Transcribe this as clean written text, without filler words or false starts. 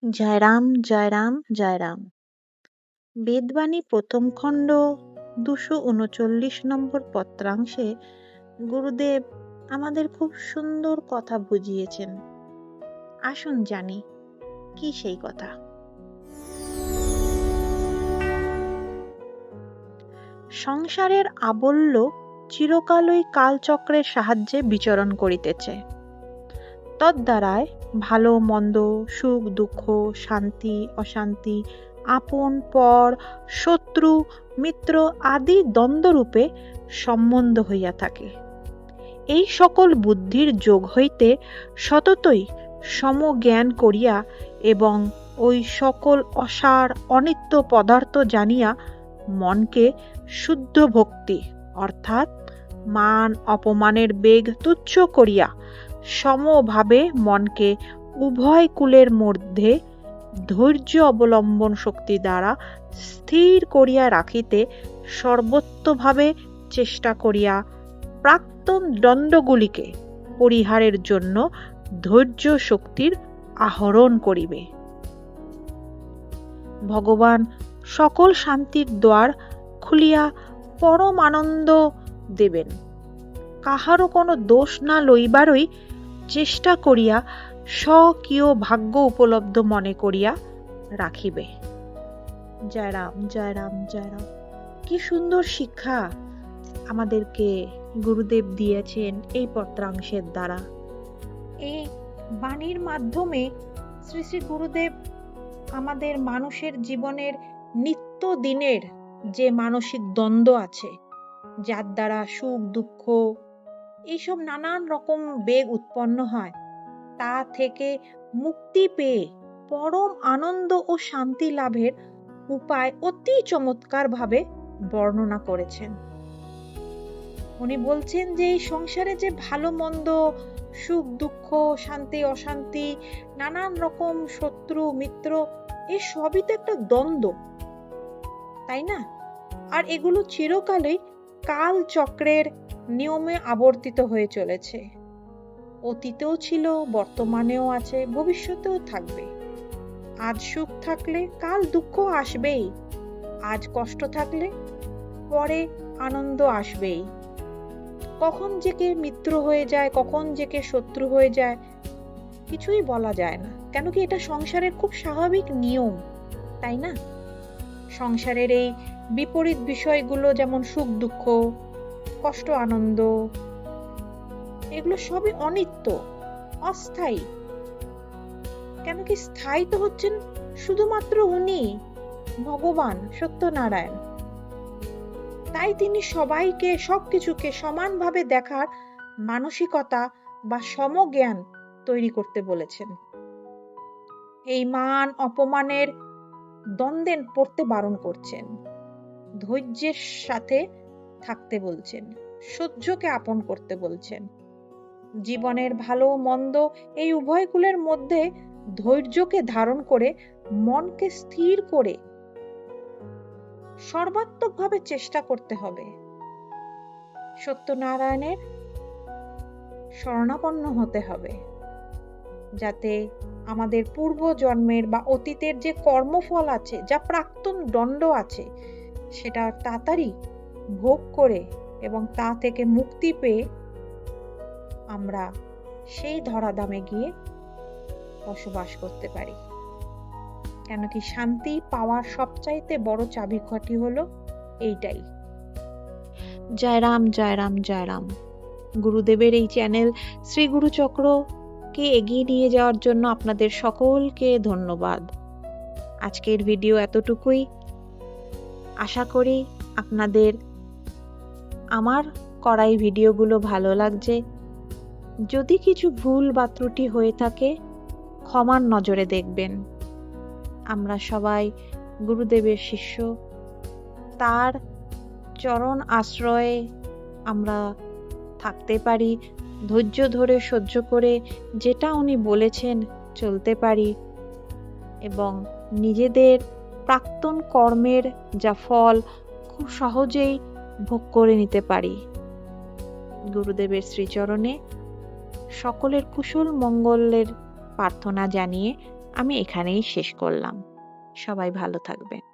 জয় রাম, জয় রাম, জয় রাম। বেদবাণী প্রথম খণ্ড 239 নম্বর পত্রাংশে গুরুদেব আমাদের খুব সুন্দর কথা বুঝিয়েছেন। আসুন জানি কি সেই কথা। সংসারের আবল্য চিরকালই কালচক্রের সাহায্যে বিচরণ করিতেছে। তদ্দ্বারায় ভালো মন্দ, সুখ দুঃখ, শান্তি অশান্তি, আপন পর, শত্রু মিত্র আদি দ্বন্দ্বরূপে সম্বন্ধ হইয়া থাকে। এই সকল বুদ্ধির যোগ হইতে সততই সমজ্ঞান করিয়া এবং ওই সকল অসার অনিত্য পদার্থ জানিয়া মনকে শুদ্ধ ভক্তি অর্থাৎ মান অপমানের বেগ তুচ্ছ করিয়া সমভাবে মনকে উভয় কুলের মধ্যে ধৈর্য অবলম্বন শক্তি দ্বারা স্থির করিয়া রাখিতে সর্বতোভাবে চেষ্টা করিয়া প্রাক্তন দ্বন্দ্বগুলিকে পরিহারের জন্য ধৈর্য শক্তির আহরণ করিবে। ভগবান সকল শান্তির দ্বার খুলিয়া পরম আনন্দ দেবেন। কাহারও কোনো দোষ না লইবারই চেষ্টা করিয়া স্বকীয় ভাগ্য উপলব্ধ মনে করিয়া রাখিবে। জয় রাম, জয় রাম, জয় রাম। কি সুন্দর শিক্ষা আমাদেরকে গুরুদেব দিয়েছেন এই পত্রাংশের দ্বারা। এই বাণীর মাধ্যমে শ্রী শ্রী গুরুদেব আমাদের মানুষের জীবনের নিত্য দিনের যে মানসিক দ্বন্দ্ব আছে, যার দ্বারা সুখ দুঃখ এইসব নানান রকম বেগ উৎপন্ন হয়, তা থেকে মুক্তি পেয়ে পরম আনন্দ ও শান্তি লাভের উপায় অতি চমৎকার ভাবে বর্ণনা করেছেন। উনি বলছেন যে এই সংসারে যে ভালো মন্দ, সুখ দুঃখ, শান্তি অশান্তি, নানান রকম শত্রু মিত্র, এই সবই তো একটা দ্বন্দ্ব, তাই না? আর এগুলো চিরকালই কাল চক্রের নিয়মে আবর্তিত হয়ে চলেছে। অতীতেও ছিল, বর্তমানেও আছে, ভবিষ্যতেও থাকবে। আজ সুখ থাকলে কাল দুঃখ আসবেই, আজ কষ্ট থাকলে পরে আনন্দ আসবেই। কখন যে কে মিত্র হয়ে যায়, কখন যে কে শত্রু হয়ে যায়, কিছুই বলা যায় না। কেন কি এটা সংসারের খুব স্বাভাবিক নিয়ম, তাই না? সংসারের এই বিপরীত বিষয়গুলো যেমন সুখ দুঃখ, কষ্ট আনন্দ, এগুলো সবই অনিত্য, অস্থায়ী। কেন কি স্থায়ী তো হচ্ছেন শুধুমাত্র উনি, ভগবান সত্যনারায়ণ। তাই তিনি সবাইকে সবকিছুকে সমানভাবে দেখার মানসিকতা বা সমজ্ঞান তৈরি করতে বলেছেন। এই মান অপমানের দ্বন্দ্বে পড়তে বারণ করছেন, ধৈর্যের সাথে থাকতে বলছেন, সহ্যকে আপন করতে বলছেন। জীবনের ভালো মন্দ এই উভয় কুলের মধ্যে ধৈর্যকে ধারণ করে মনকে স্থির করে সর্বাত্মকভাবে চেষ্টা করতে হবে। সত্যনারায়ণের শরণাপন্ন হতে হবে, যাতে আমাদের পূর্ব জন্মের বা অতীতের যে কর্মফল আছে, যা প্রাক্তন দণ্ড আছে, সেটা তাড়াতাড়ি ভোগ করে এবং তা থেকে মুক্তি পেয়ে আমরা সেই ধরাধামে গিয়ে বসবাস করতে পারি। কেন কি শান্তি পাওয়ার সবচাইতে বড় চাবিকাঠি হলো এইটাই। জয় রাম, জয় রাম, জয় রাম। গুরুদেবের এই চ্যানেল শ্রী গুরু চক্রকে এগিয়ে নিয়ে যাওয়ার জন্য আপনাদের সকলকে ধন্যবাদ। আজকের ভিডিও এতটুকুই। আশা করি আপনাদের আমার করা এই ভিডিওগুলো ভালো লাগছে। যদি কিছু ভুল বা ত্রুটি হয়ে থাকে ক্ষমার নজরে দেখবেন। আমরা সবাই গুরুদেবের শিষ্য, তার চরণ আশ্রয়ে আমরা থাকতে পারি, ধৈর্য ধরে সহ্য করে যেটা উনি বলেছেন চলতে পারি এবং নিজেদের প্রাক্তন কর্মের যা ফল খুব সহজেই ভোগ করে নিতে পারি। গুরুদেবের শ্রীচরণে সকলের কুশল মঙ্গলের প্রার্থনা জানিয়ে আমি এখানেই শেষ করলাম। সবাই ভালো থাকবেন।